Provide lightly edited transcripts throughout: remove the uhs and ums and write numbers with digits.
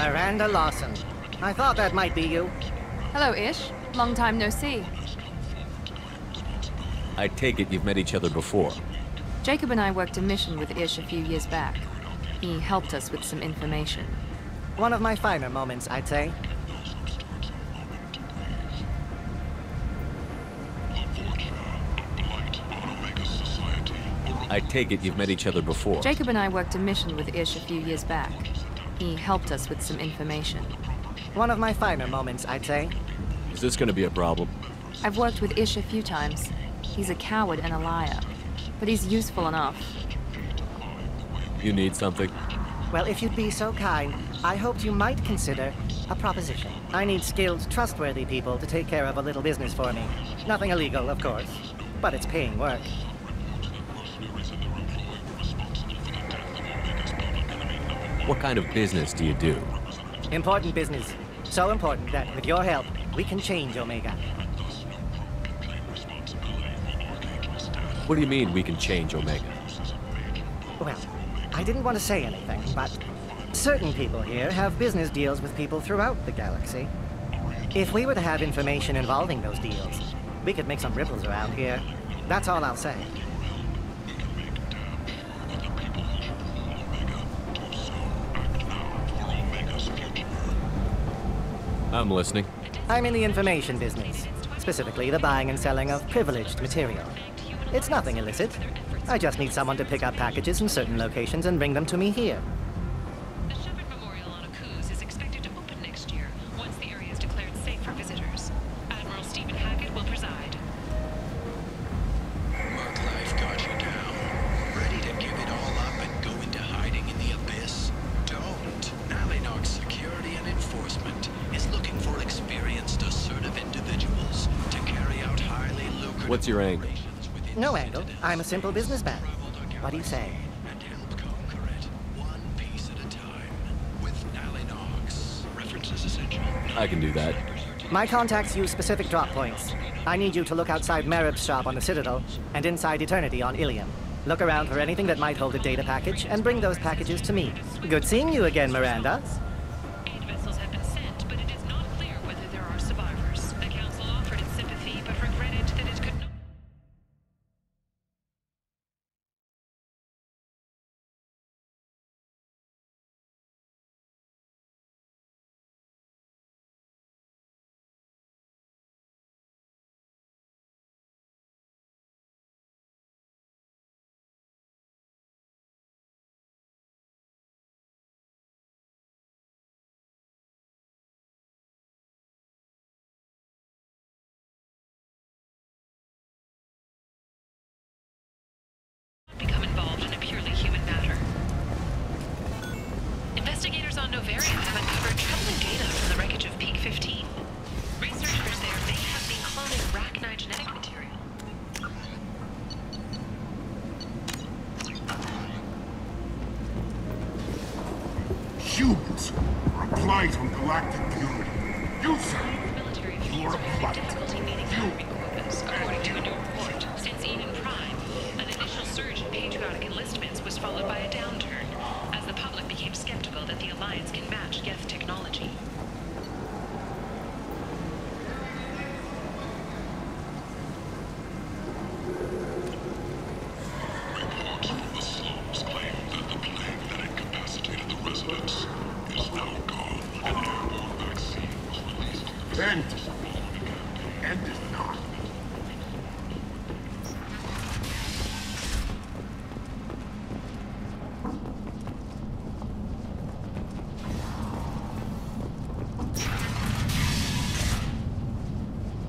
Miranda Lawson. I thought that might be you. Hello, Ish. Long time no see. I take it you've met each other before. Jacob and I worked a mission with Ish a few years back. He helped us with some information. One of my finer moments, I'd say. I take it you've met each other before. Jacob and I worked a mission with Ish a few years back. He helped us with some information. One of my finer moments, I'd say. Is this gonna be a problem? I've worked with Ish a few times. He's a coward and a liar. But he's useful enough. You need something? Well, if you'd be so kind, I hoped you might consider a proposition. I need skilled, trustworthy people to take care of a little business for me. Nothing illegal, of course, but it's paying work. What kind of business do you do? Important business. So important that, with your help, we can change Omega. What do you mean we can change Omega? Well, I didn't want to say anything, but certain people here have business deals with people throughout the galaxy. If we were to have information involving those deals, we could make some ripples around here. That's all I'll say. I'm listening. I'm in the information business, specifically the buying and selling of privileged material. It's nothing illicit. I just need someone to pick up packages in certain locations and bring them to me here. The Shepard Memorial on Akuz is expected to open next year, once the area is declared safe for visitors. Admiral Stephen Hackett will preside. Mud life got you down. Ready to give it all up and go into hiding in the abyss? Don't. Nalinox Security and Enforcement is looking for experienced, assertive individuals to carry out highly lucrative... What's your angle? No angle. I'm a simple businessman. What do you say? And help conquer it, one piece at a time, with Nalinox. Reference is essential. I can do that. My contacts use specific drop points. I need you to look outside Merib's shop on the Citadel and inside Eternity on Ilium. Look around for anything that might hold a data package and bring those packages to me. Good seeing you again, Miranda. 8 vessels have been sent, but it is not clear whether there are survivors. The Council offered its sympathy, but regretted that it could not... become involved in a purely human matter. Investigators on Novarium have uncovered troubling data from the wreckage of Peak 15. Researchers there may have been cloning arachnid genetic material. Humans are a blight on galactic purity. You say Military you're fleets a are having blight. difficulty meeting hiring quotas, according to a new report. Since Eden Prime, an initial surge in patriotic enlistments was followed by a downturn, as the public became skeptical that the Alliance can match Geth technology. Reports from the slums claim that the plague that incapacitated the residents is now gone. An airborne vaccine was released. And is not.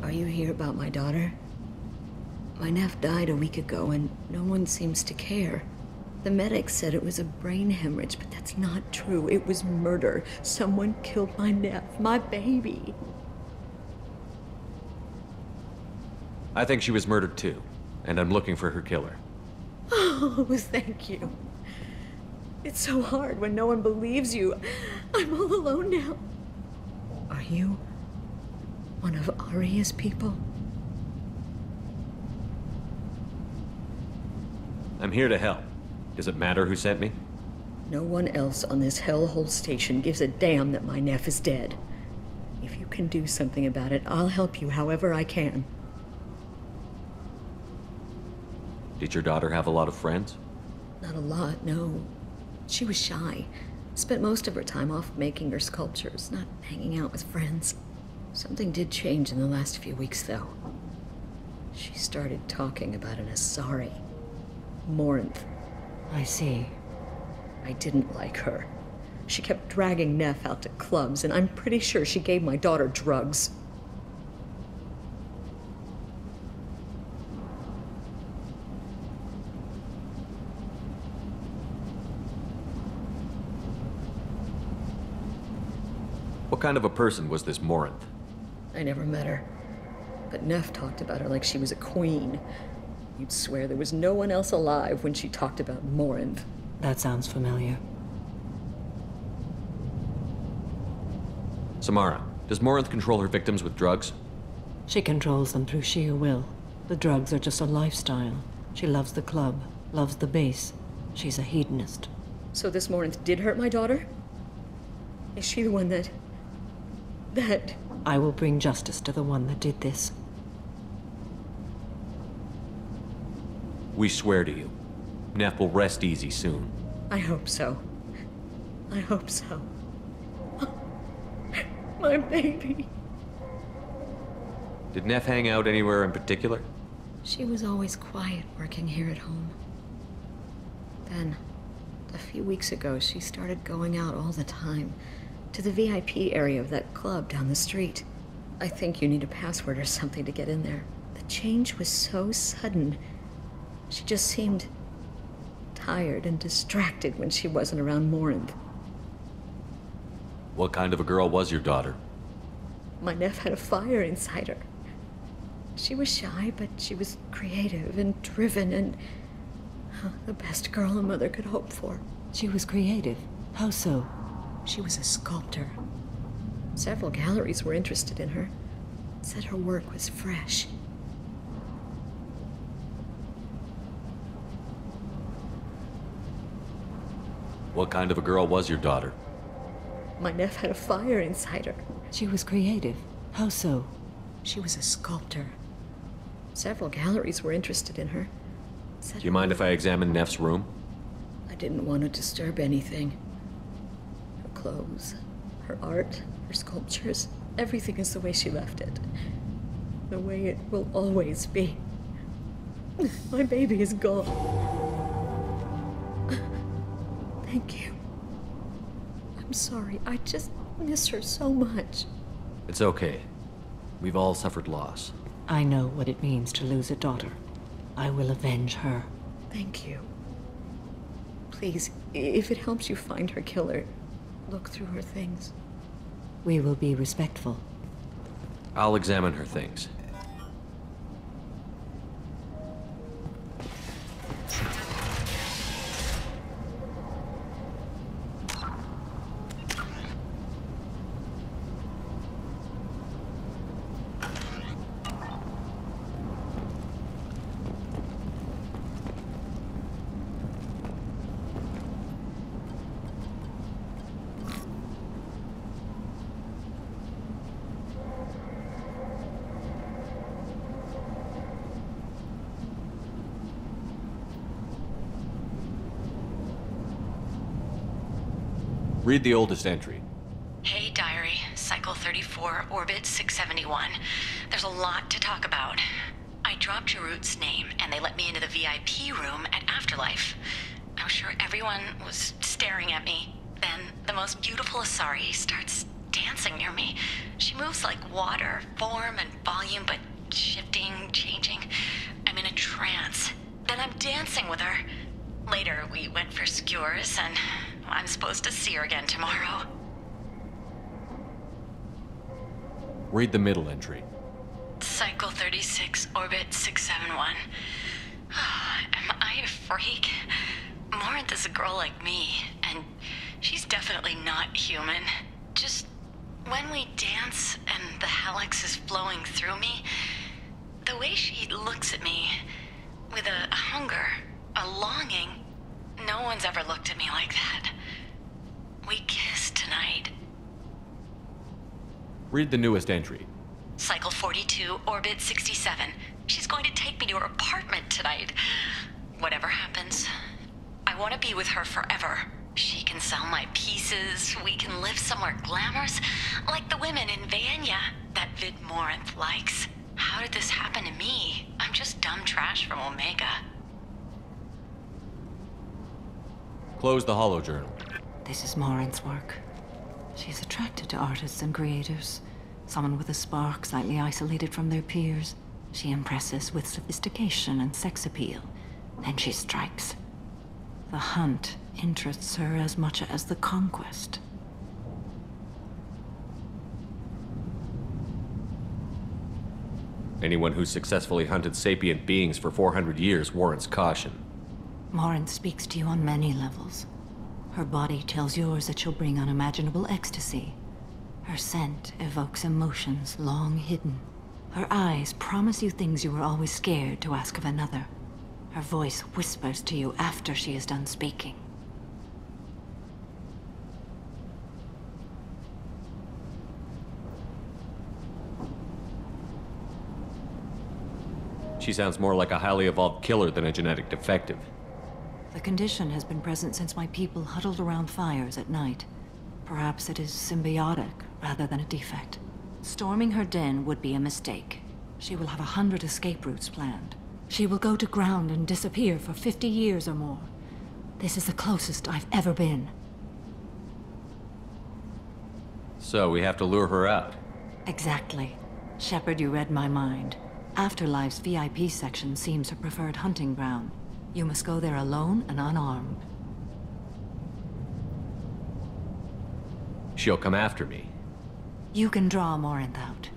Are you here about my daughter? My nephew died a week ago and no one seems to care. The medics said it was a brain hemorrhage, but that's not true. It was murder. Someone killed my nephew, my baby. I think she was murdered too, and I'm looking for her killer. Oh, thank you. It's so hard when no one believes you. I'm all alone now. Are you one of Aria's people? I'm here to help. Does it matter who sent me? No one else on this hellhole station gives a damn that my Neff is dead. If you can do something about it, I'll help you however I can. Did your daughter have a lot of friends? Not a lot, no. She was shy. Spent most of her time off making her sculptures, not hanging out with friends. Something did change in the last few weeks, though. She started talking about an Asari. Morinth. I see. I didn't like her. She kept dragging Neff out to clubs, and I'm pretty sure she gave my daughter drugs. What kind of a person was this Morinth? I never met her. But Neff talked about her like she was a queen. You'd swear there was no one else alive when she talked about Morinth. That sounds familiar. Samara, does Morinth control her victims with drugs? She controls them through sheer will. The drugs are just a lifestyle. She loves the club, loves the base. She's a hedonist. So this Morinth did hurt my daughter? Is she the one that... I will bring justice to the one that did this. We swear to you. Neff will rest easy soon. I hope so. I hope so. My baby. Did Neff hang out anywhere in particular? She was always quiet working here at home. Then, a few weeks ago, she started going out all the time. To the VIP area of that club down the street. I think you need a password or something to get in there. The change was so sudden. She just seemed tired and distracted when she wasn't around Morinth. What kind of a girl was your daughter? My Neff had a fire inside her. She was shy, but she was creative and driven and the best girl a mother could hope for. She was creative. How so? She was a sculptor. Several galleries were interested in her. Said her work was fresh. What kind of a girl was your daughter? My Neff had a fire inside her. She was creative. How so? She was a sculptor. Several galleries were interested in her. Do you mind if I examine Neff's room? I didn't want to disturb anything. Her clothes, her art, her sculptures, everything is the way she left it. The way it will always be. My baby is gone. Thank you. I'm sorry, I just miss her so much. It's okay. We've all suffered loss. I know what it means to lose a daughter. I will avenge her. Thank you. Please, if it helps you find her killer, look through her things. We will be respectful. I'll examine her things. Read the oldest entry. Hey, Diary. Cycle 34, Orbit 671. There's a lot to talk about. I dropped Jarut's name, and they let me into the VIP room at Afterlife. I'm sure everyone was staring at me. Then, the most beautiful Asari starts dancing near me. She moves like water, form and volume, but shifting, changing. I'm in a trance. Then I'm dancing with her. Later, we went for skewers, and I'm supposed to see her again tomorrow. Read the middle entry. Cycle 36, Orbit 671. Am I a freak? Morinth is a girl like me, and she's definitely not human. Just when we dance and the helix is flowing through me, the way she looks at me with a hunger, a longing, no one's ever looked at me like that. We kissed tonight. Read the newest entry. Cycle 42, Orbit 67. She's going to take me to her apartment tonight. Whatever happens, I want to be with her forever. She can sell my pieces. We can live somewhere glamorous, like the women in Vanya that Vid Morinth likes. How did this happen to me? I'm just dumb trash from Omega. Close the holojournal. This is Morinth's work. She's attracted to artists and creators. Someone with a spark, slightly isolated from their peers. She impresses with sophistication and sex appeal. Then she strikes. The hunt interests her as much as the conquest. Anyone who successfully hunted sapient beings for 400 years warrants caution. Morinth speaks to you on many levels. Her body tells yours that she'll bring unimaginable ecstasy. Her scent evokes emotions long hidden. Her eyes promise you things you were always scared to ask of another. Her voice whispers to you after she is done speaking. She sounds more like a highly evolved killer than a genetic defective. The condition has been present since my people huddled around fires at night. Perhaps it is symbiotic rather than a defect. Storming her den would be a mistake. She will have 100 escape routes planned. She will go to ground and disappear for 50 years or more. This is the closest I've ever been. So we have to lure her out. Exactly. Shepard, you read my mind. Afterlife's VIP section seems her preferred hunting ground. You must go there alone and unarmed. She'll come after me. You can draw Morinth out.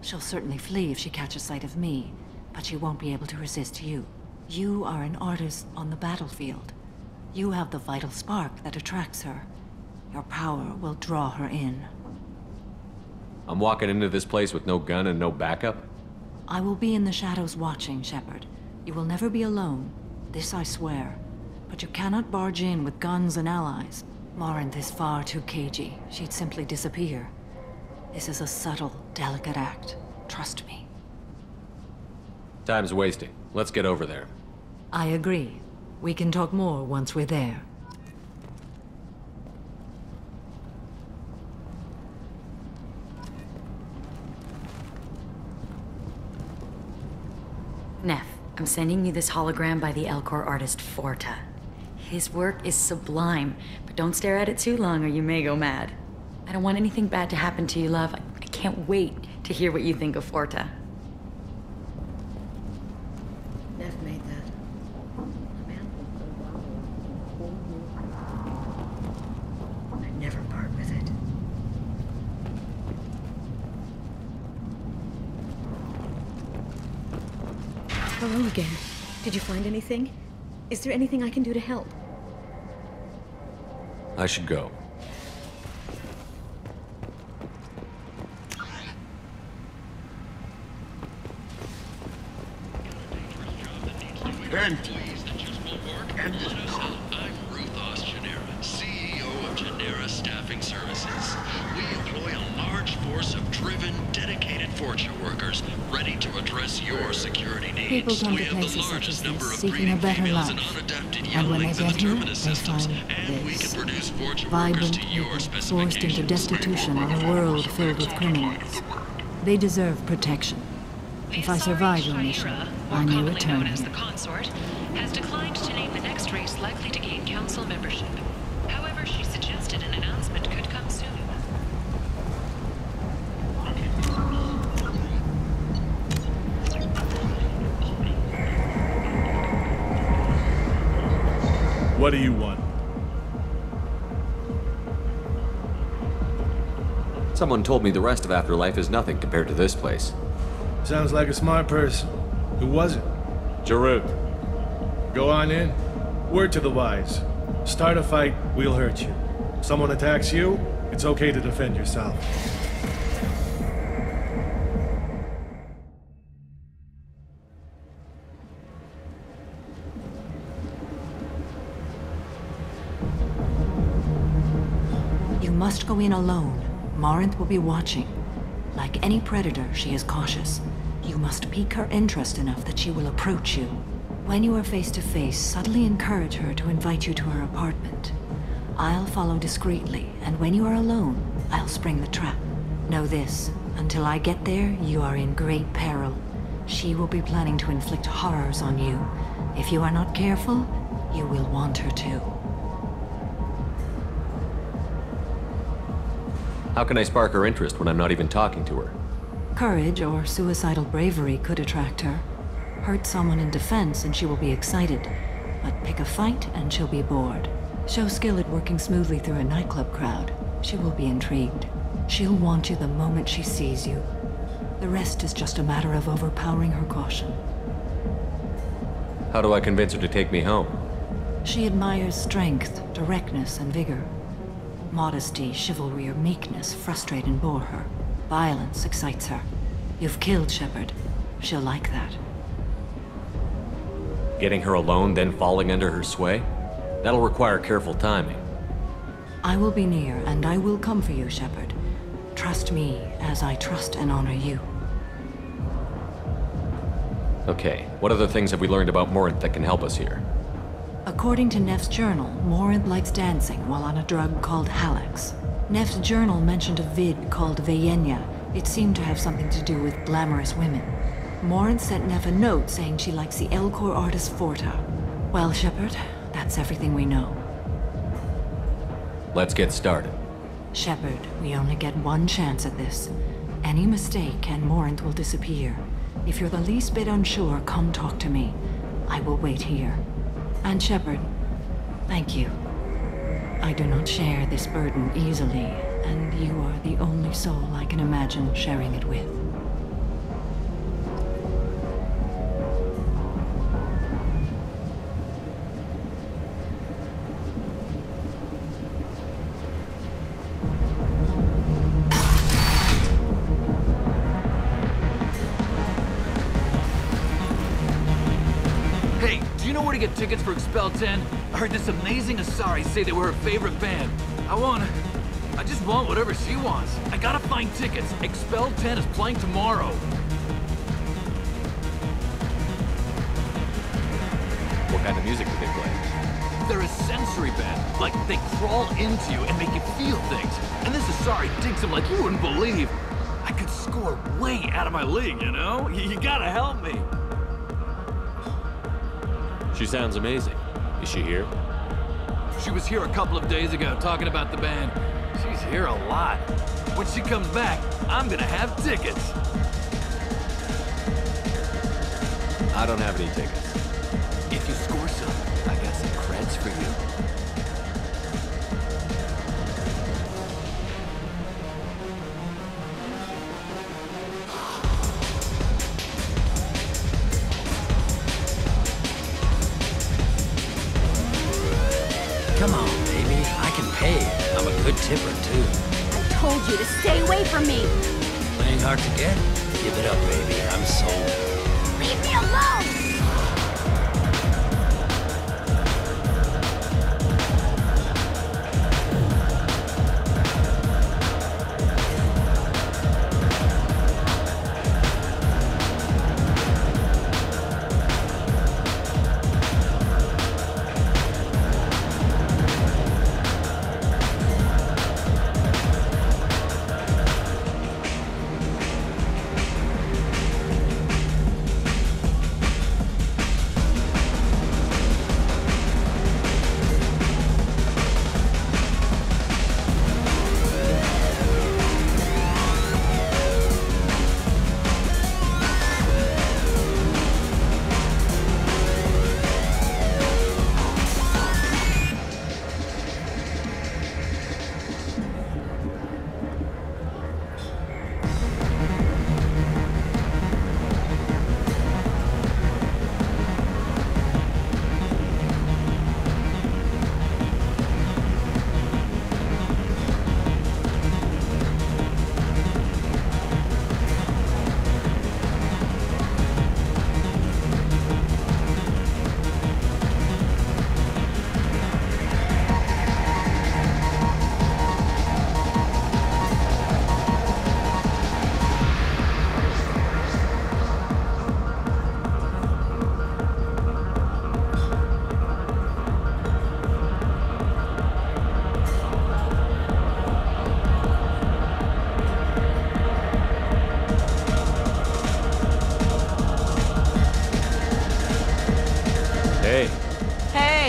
She'll certainly flee if she catches sight of me, but she won't be able to resist you. You are an artist on the battlefield. You have the vital spark that attracts her. Your power will draw her in. I'm walking into this place with no gun and no backup? I will be in the shadows watching, Shepard. You will never be alone. This I swear. But you cannot barge in with guns and allies. Morinth is far too cagey. She'd simply disappear. This is a subtle, delicate act. Trust me. Time's wasting. Let's get over there. I agree. We can talk more once we're there. Neff, I'm sending you this hologram by the Elcor artist Forta. His work is sublime, but don't stare at it too long or you may go mad. I don't want anything bad to happen to you, love. I can't wait to hear what you think of Forta. Neff made that. I'd never part with it. Hello again. Did you find anything? Is there anything I can do to help? I should go. And I'm Ruth Genera, CEO of Genera Staffing Services. We employ a large force of driven, dedicated fortune workers ready to address your security needs. People come We to have the places such largest as number this, of seeking a breeding better females life. and unadapted And when they younglings in the get here, terminus they systems, find and we this. can produce fortune workers Vibrant to your people forced into specifications. destitution in a world filled with criminals. They deserve protection. If I survive your mission, I may commonly return known as here. the Consort, has declined to name the next race likely to gain council membership. However, she suggested an announcement could come soon. What do you want? Someone told me the rest of Afterlife is nothing compared to this place. Sounds like a smart person. Who was it? Jarut. Go on in. Word to the wise. Start a fight, we'll hurt you. Someone attacks you, it's okay to defend yourself. must go in alone. Morinth will be watching. Like any predator, she is cautious. You must pique her interest enough that she will approach you. When you are face to face, subtly encourage her to invite you to her apartment. I'll follow discreetly, and when you are alone, I'll spring the trap. Know this, until I get there, you are in great peril. She will be planning to inflict horrors on you. If you are not careful, you will want her to. How can I spark her interest when I'm not even talking to her? Courage or suicidal bravery could attract her. Hurt someone in defense and she will be excited. But pick a fight and she'll be bored. Show skill at working smoothly through a nightclub crowd. She will be intrigued. She'll want you the moment she sees you. The rest is just a matter of overpowering her caution. How do I convince her to take me home? She admires strength, directness, and vigor. Modesty, chivalry, or meekness frustrate and bore her. Violence excites her. You've killed Shepard. She'll like that. Getting her alone, then falling under her sway? That'll require careful timing. I will be near, and I will come for you, Shepard. Trust me, as I trust and honor you. Okay, what other things have we learned about Morinth that can help us here? According to Neff's journal, Morinth likes dancing while on a drug called Halax. Neff's journal mentioned a vid called Veyenya. It seemed to have something to do with glamorous women. Morinth sent Neff a note saying she likes the Elcor artist Forta. Well, Shepard, that's everything we know. Let's get started. Shepard, we only get one chance at this. Any mistake and Morinth will disappear. If you're the least bit unsure, come talk to me. I will wait here. And Shepard, thank you. I do not share this burden easily, and you are the only soul I can imagine sharing it with. To get tickets for Expel 10. I heard this amazing Asari say they were her favorite band. I just want whatever she wants. I gotta find tickets. Expel 10 is playing tomorrow. What kind of music do they play? They're a sensory band. Like, they crawl into you and make you feel things. And this Asari digs them like you wouldn't believe. I could score way out of my league, you know? You gotta help me. She sounds amazing. Is she here? She was here a couple of days ago talking about the band. She's here a lot. When she comes back, I'm gonna have tickets. I don't have any tickets. If you score some, I got some creds for you. Come on, baby. I can pay. I'm a good tipper, too. I told you to stay away from me. Playing hard to get? Give it up, baby. I'm sold. Leave me alone!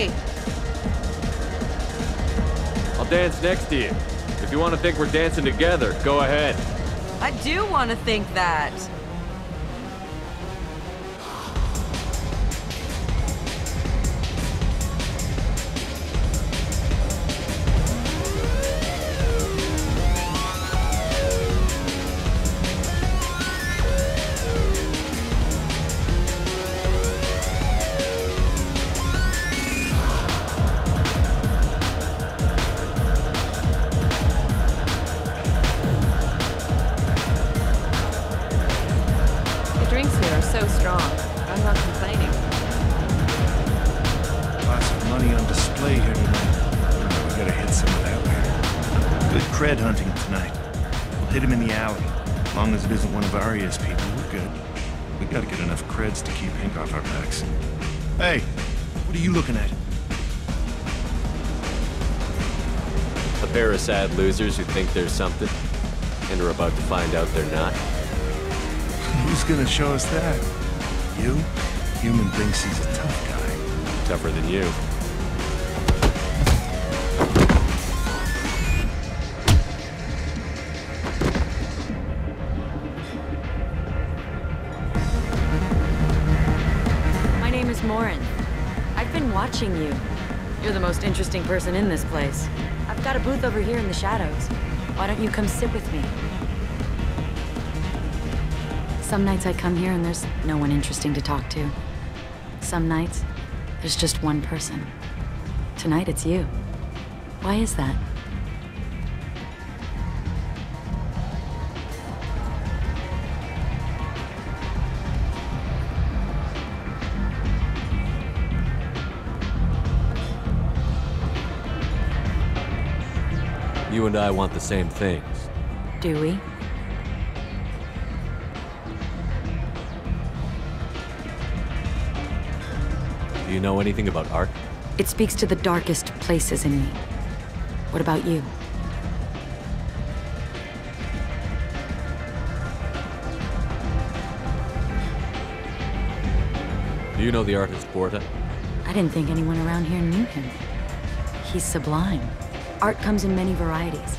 Hey! I'll dance next to you. If you want to think we're dancing together, go ahead. I do want to think that. So strong. I'm not complaining. Lots of money on display here tonight. We gotta hit some of that later. Good cred hunting tonight. We'll hit him in the alley. As long as it isn't one of Arya's people, we're good. We gotta get enough creds to keep Hank off our backs. Hey, what are you looking at? A pair of sad losers who think there's something, and are about to find out they're not. Who's gonna show us that? You? Human thinks he's a tough guy. Tougher than you. My name is Morinth. I've been watching you. You're the most interesting person in this place. I've got a booth over here in the shadows. Why don't you come sit with me? Some nights I come here and there's no one interesting to talk to. Some nights, there's just one person. Tonight it's you. Why is that? You and I want the same things. Do we? Do you know anything about art? It speaks to the darkest places in me. What about you? Do you know the artist Porta? I didn't think anyone around here knew him. He's sublime. Art comes in many varieties.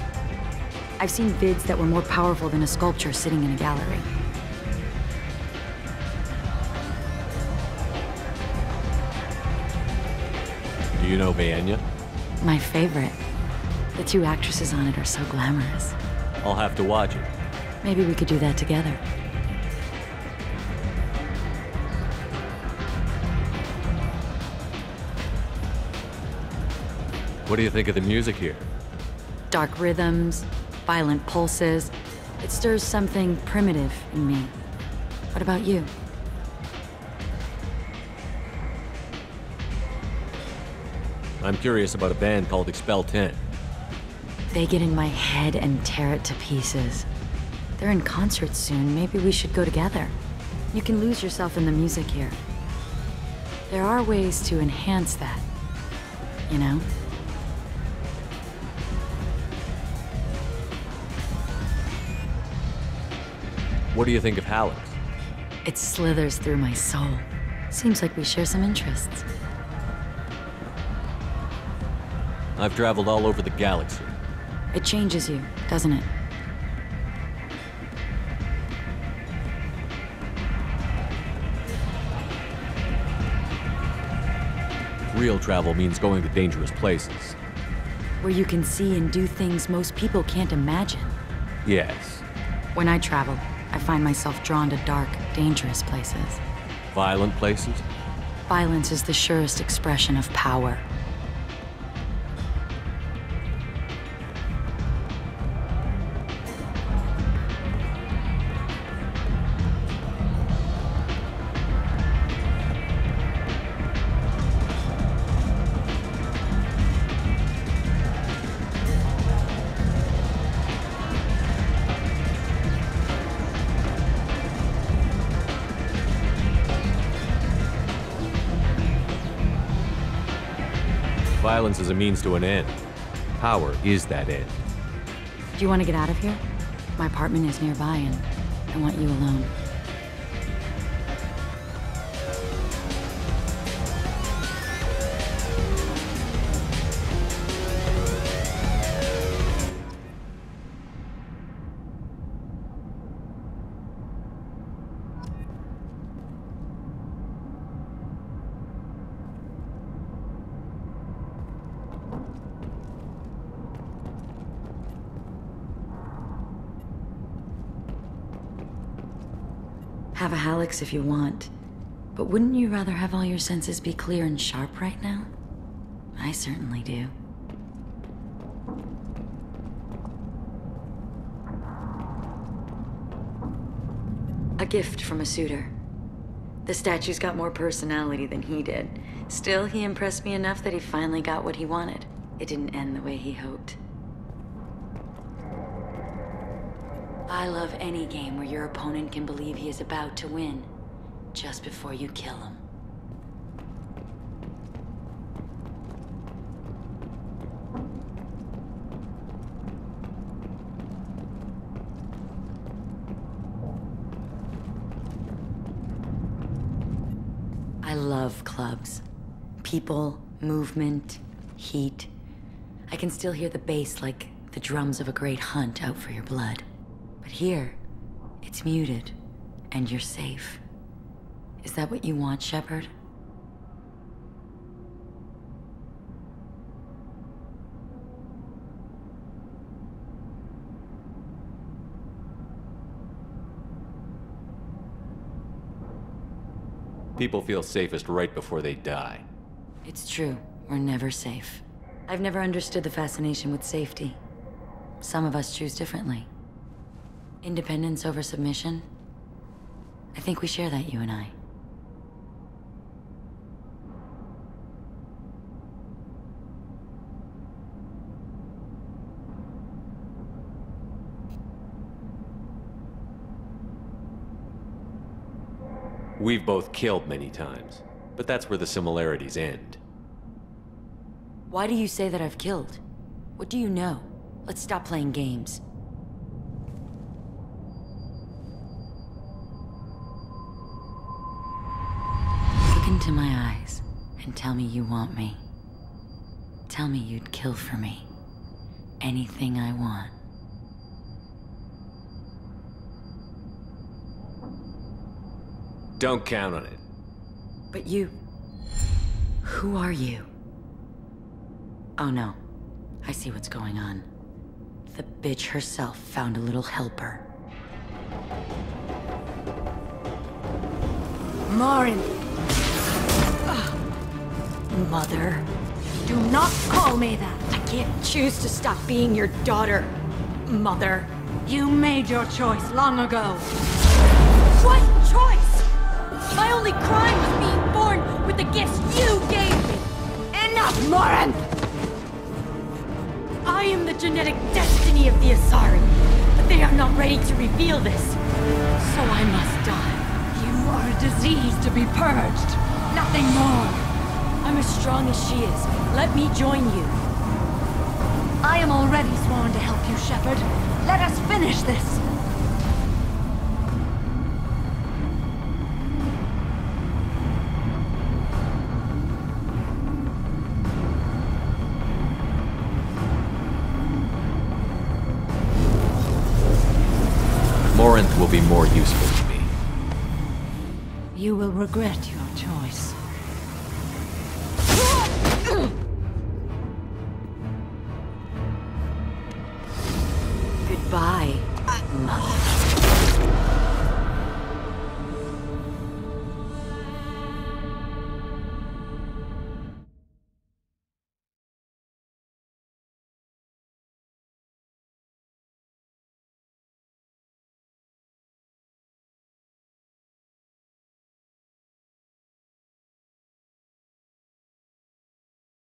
I've seen vids that were more powerful than a sculpture sitting in a gallery. Do you know Vaenya? My favorite. The two actresses on it are so glamorous. I'll have to watch it. Maybe we could do that together. What do you think of the music here? Dark rhythms, violent pulses. It stirs something primitive in me. What about you? I'm curious about a band called Expel 10. They get in my head and tear it to pieces. They're in concert soon. Maybe we should go together. You can lose yourself in the music here. There are ways to enhance that, you know? What do you think of Hallex? It slithers through my soul. Seems like we share some interests. I've traveled all over the galaxy. It changes you, doesn't it? Real travel means going to dangerous places. Where you can see and do things most people can't imagine. Yes. When I travel, I find myself drawn to dark, dangerous places. Violent places? Violence is the surest expression of power. Violence is a means to an end. Power is that end. Do you want to get out of here? My apartment is nearby and I want you alone. Have a Hallex if you want. But wouldn't you rather have all your senses be clear and sharp right now? I certainly do. A gift from a suitor. The statue's got more personality than he did. Still, he impressed me enough that he finally got what he wanted. It didn't end the way he hoped. I love any game where your opponent can believe he is about to win, just before you kill him. I love clubs. People, movement, heat. I can still hear the bass like the drums of a great hunt out for your blood. But here, it's muted, and you're safe. Is that what you want, Shepard? People feel safest right before they die. It's true. We're never safe. I've never understood the fascination with safety. Some of us choose differently. Independence over submission? I think we share that, you and I. We've both killed many times, but that's where the similarities end. Why do you say that I've killed? What do you know? Let's stop playing games. Look into my eyes and tell me you want me. Tell me you'd kill for me. Anything I want. Don't count on it. But you... Who are you? Oh no. I see what's going on. The bitch herself found a little helper. Morinth! Mother. Do not call me that! I can't choose to stop being your daughter, Mother. You made your choice long ago. What choice? My only crime was being born with the gifts you gave me! Enough, Morinth! I am the genetic destiny of the Asari, but they are not ready to reveal this. So I must die. You are a disease to be purged. Nothing more. I'm as strong as she is. Let me join you. I am already sworn to help you, Shepard. Let us finish this. Morinth will be more useful to me. You will regret your choice.